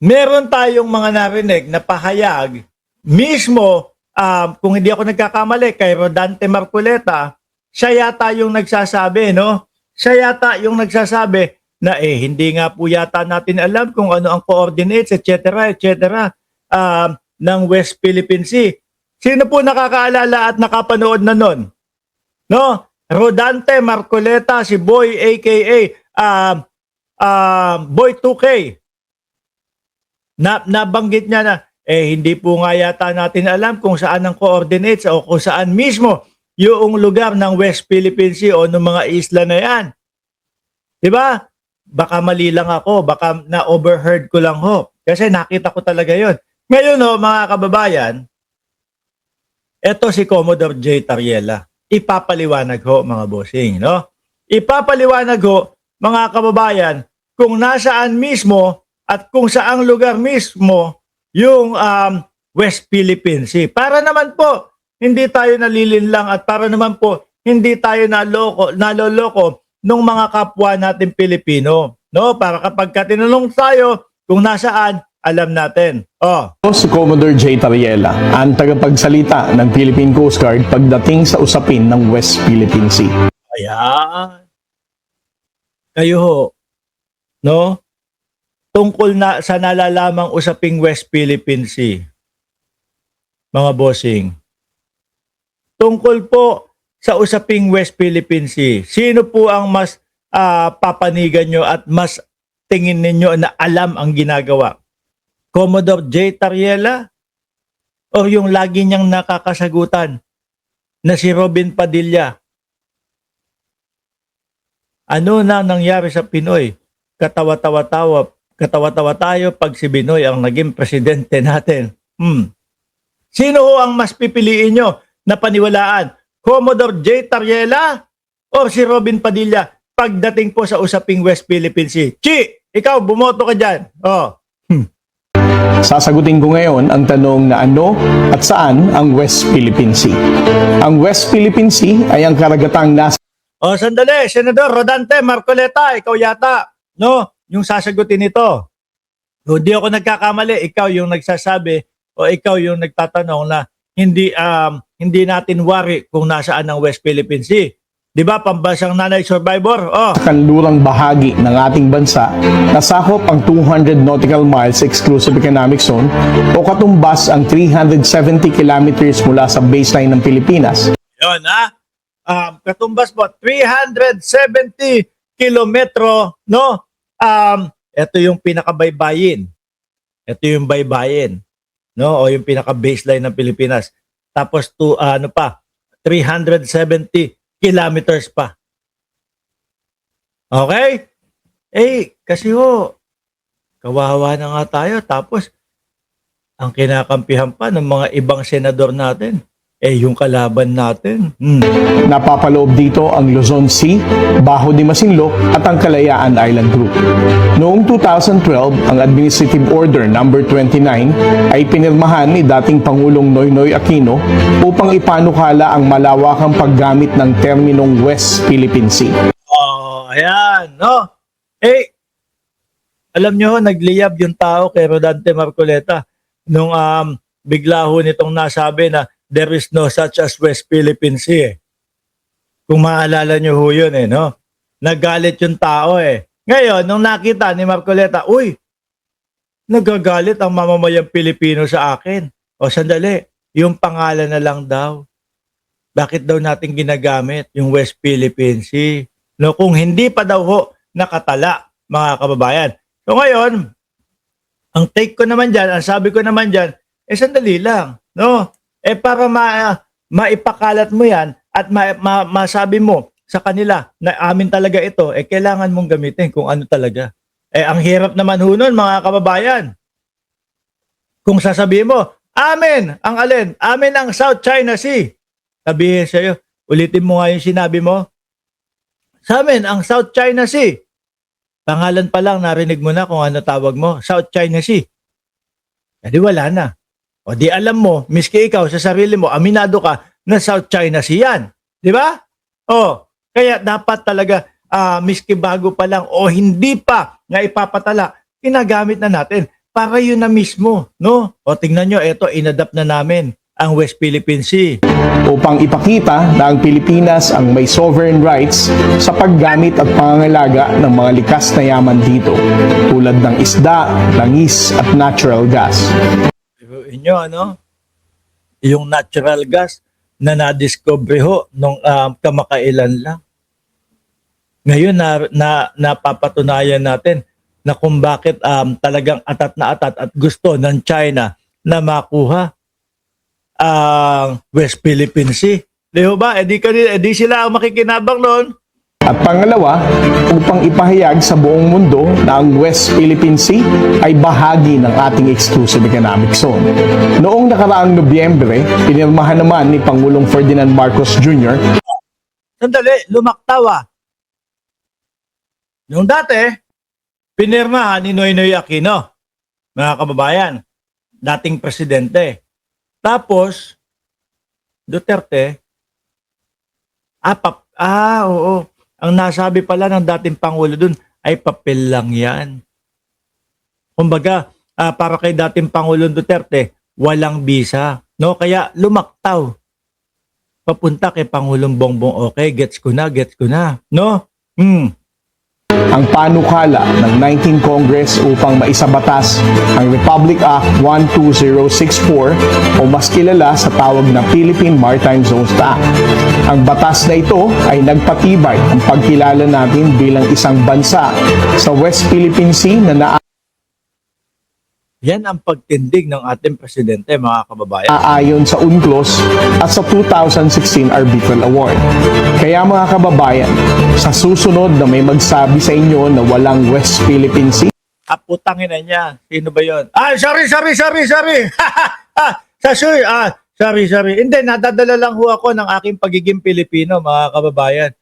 meron tayong mga narinig na pahayag mismo, kung hindi ako nagkakamali, kay Rodante Marcoleta, siya yata yung nagsasabi, no? Siya yata yung nagsasabi na hindi nga po yata natin alam kung ano ang coordinates, etc., ng West Philippine Sea. Sino po nakakaalala at nakapanood na nun? No? Rodante Marcoleta, si Boy aka Boy 2K. Nabanggit niya na hindi po nga yata natin alam kung saan ang coordinates o kung saan mismo yung lugar ng West Philippine Sea o ng mga isla na yan. Diba? Baka mali lang ako, baka na-overheard ko lang ho. Kasi nakita ko talaga yon. Ngayon ho, mga kababayan, eto si Commodore J. Tariela. Ipapaliwanag ho, mga bossing. No? Ipapaliwanag ho, mga kababayan, kung nasaan mismo at kung saang lugar mismo yung West Philippine Sea. Para naman po, hindi tayo nalilinlang at para naman po, hindi tayo naloloko ng mga kapwa natin Pilipino. No? Para kapag tinanong tayo kung nasaan, alam natin. Si Commodore J. Tariela, ang tagapagsalita ng Philippine Coast Guard pagdating sa usapin ng West Philippine Sea. Ayan. Kayo ho, no? Tungkol na sa nalalamang usaping West Philippine Sea, mga bossing. Tungkol po sa usaping West Philippine Sea, sino po ang mas papanigan nyo at mas tingin ninyo na alam ang ginagawa? Commodore J. Tariela o yung lagi niyang nakakasagutan na si Robin Padilla? Ano na nangyari sa Pinoy? Katawa-tawa tayo pag si Binoy ang naging presidente natin. Sino ho ang mas pipiliin nyo na paniwalaan? Commodore J. Tariela o si Robin Padilla pagdating po sa usaping West Philippine Sea? Chi, ikaw bumoto ka dyan. Sasagutin ko ngayon ang tanong na ano at saan ang West Philippine Sea. Ang West Philippine Sea ay ang karagatang nasa Sandali, Senador Rodante Marcoleta, ikaw yata, no? Yung sasagutin nito. Hindi ako nagkakamali, ikaw yung nagsasabi o ikaw yung nagtatanong na hindi natin worry kung nasaan ang West Philippine Sea. 'Di ba, pambansang nanay survivor? kanlurang bahagi ng ating bansa na sakop ang 200 nautical miles exclusive economic zone o katumbas ang 370 kilometers mula sa baseline ng Pilipinas. Yun, katumbas po 370 kilometro, no? Ito yung pinakabaybayin. Ito yung baybayin, no? O yung pinaka-baseline ng Pilipinas. Tapos 370 kilometers pa. Okay? Kasi kawawa na nga tayo. Tapos, ang kinakampihan pa ng mga ibang senador natin, yung kalaban natin. Napapaloob dito ang Luzon Sea, Bajo de Masinloc at ang Kalayaan Island Group. Noong 2012, ang Administrative Order No. 29 ay pinirmahan ni dating Pangulong Noynoy Aquino upang ipanukala ang malawakang paggamit ng terminong West Philippine Sea. Ayan, no? Alam nyo, nagliyab yung tao kay Rodante Marcoleta nung bigla ho nitong nasabi na there is no such as West Philippine Sea. Kung maalala nyo ho yun, no? Nagalit yung tao, Ngayon, nung nakita ni Marcoleta, nagagalit ang mamamayang Pilipino sa akin. Sandali, yung pangalan na lang daw. Bakit daw natin ginagamit yung West Philippine Sea? No, kung hindi pa daw ho nakatala, mga kababayan. So ngayon, ang take ko naman dyan, ang sabi ko naman dyan, sandali lang, no? Para maipakalat mo yan at masabi mo sa kanila na amin talaga ito, kailangan mong gamitin kung ano talaga. Ang hirap naman ho nun, mga kababayan. Kung sasabihin mo, amin, ang alin? Amin ang South China Sea. Sabihin sa'yo, ulitin mo nga yung sinabi mo. Sa amin, ang South China Sea. Pangalan pa lang, narinig mo na kung ano tawag mo, South China Sea. Di wala na. Di alam mo, miski ikaw sa sarili mo, aminado ka na South China Sea yan. Di ba? Kaya dapat talaga, miski bago pa lang o hindi pa nga ipapatala, ginagamit na natin. para yun na mismo, no? O tingnan nyo, eto, inadapt na namin ang West Philippine Sea. Upang ipakita na ang Pilipinas ang may sovereign rights sa paggamit at pangangalaga ng mga likas na yaman dito tulad ng isda, langis at natural gas. Inyo, ano? Yung natural gas na na-discover ho nung kamakailan lang. Ngayon napapatunayan natin na kung bakit talagang atat na atat at gusto ng China na makuha ang West Philippine Sea. Di ba? Edi sila ang makikinabang noon. At pangalawa, upang ipahayag sa buong mundo na ang West Philippine Sea ay bahagi ng ating exclusive economic zone. Noong nakaraang Nobyembre, pinirmahan naman ni Pangulong Ferdinand Marcos Jr. Sandali, lumaktaw. Yung dati, pinirmahan ni Noynoy Aquino, mga kababayan, dating presidente. Tapos, Duterte, oo. Ang nasabi pala ng dating Pangulo dun ay papel lang yan. Kumbaga, para kay dating Pangulong Duterte, walang bisa. No? Kaya lumaktaw. Papunta kay Pangulong Bongbong. Okay, gets ko na. No? Ang panukala ng 19th Congress upang maisabatas ang Republic Act 12064 o mas kilala sa tawag na Philippine Maritime Zones Act. Ang batas na ito ay nagpatibay ang pagkilala natin bilang isang bansa sa West Philippine Sea na Yan ang pagtindig ng ating presidente, mga kababayan. naaayon sa UNCLOS at sa 2016 Arbitral Award. Kaya mga kababayan, sa susunod na may magsabi sa inyo na walang West Philippine Sea, Putangin na niya. Sino ba yon? Sorry. Sorry. Hindi, nadadala lang ho ako ng aking pagiging Pilipino, mga kababayan.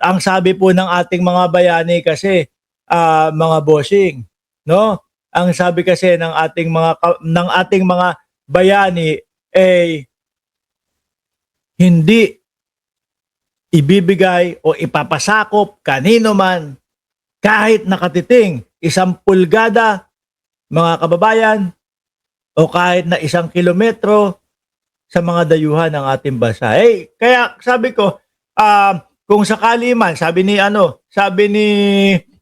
Ang sabi po ng ating mga bayani kasi, mga bossing, no? Ang sabi kasi ng ating mga bayani hindi ibibigay o ipapasakop kanino man kahit nakatiting 1 pulgada, mga kababayan, o kahit na 1 kilometro sa mga dayuhan ng ating bansa. Kaya sabi ko, kung sakali man, sabi ni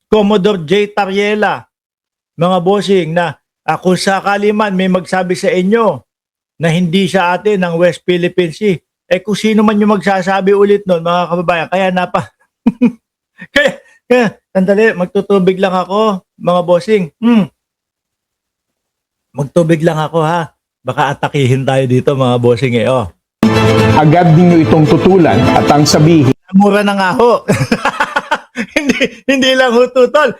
Commodore J. Tariela, mga bossing, na kung sakali man may magsabi sa inyo na hindi sa atin ng West Philippine Sea, kung sino man yung magsasabi ulit nun, mga kababayan, kaya kaya, sandali, magtutubig lang ako, mga bossing. Magtubig lang ako, ha. Baka atakihin tayo dito, mga bossing, agad ninyo itong tutulan at ang sabihin, Mura na nga ho. hindi lang ho tutol.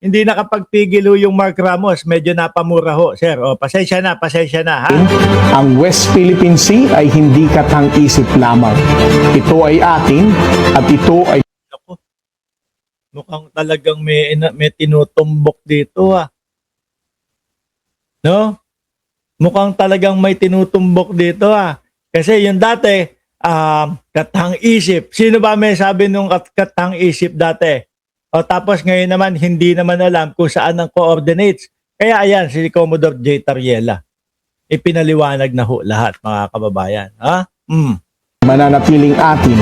Hindi nakapagpigil ho yung Mark Ramos. Medyo napamura ho, sir. Pasensya na, ha. ang West Philippine Sea ay hindi katang-isip lamang. Ito ay atin at ito ay Ako, mukhang talagang may tinutumbok dito, No? Mukhang talagang may tinutumbok dito, Kasi yung dati, katang-isip. Sino ba may sabi nung katang-isip dati? Tapos ngayon naman, hindi naman alam kung saan ang coordinates. Kaya ayan, si Commodore J. Tariela. Ipinaliwanag na ho lahat, mga kababayan. mananatiling atin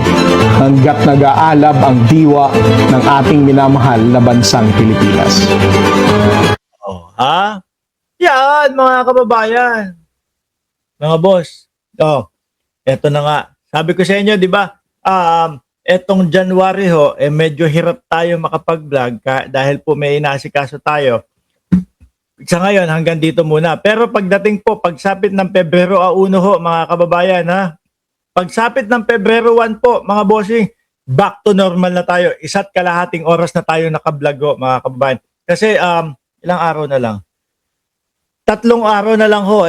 hanggat nag-aalab ang diwa ng ating minamahal na bansang Pilipinas. Yan, mga kababayan. Mga boss. Eto na nga. Sabi ko sa inyo, di ba? Etong January ho, medyo hirap tayo makapag-vlog dahil po may inaasikaso tayo. Sa ngayon, hanggang dito muna. Pero pagdating po, pagsapit ng Pebrero 1 ho, mga kababayan, pagsapit ng Pebrero 1 po, mga bossing, back to normal na tayo. 1.5 oras na tayo naka-vlog ho, mga kababayan. Kasi ilang araw na lang. 3 araw na lang ho,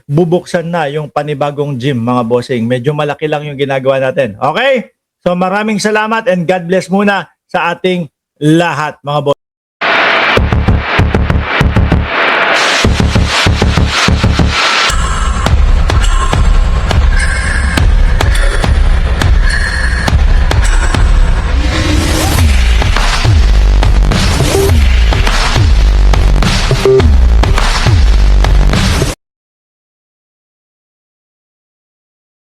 bubuksan na yung panibagong gym, mga bossing. Medyo malaki lang yung ginagawa natin. Okay? So maraming salamat and God bless muna sa ating lahat, mga boss.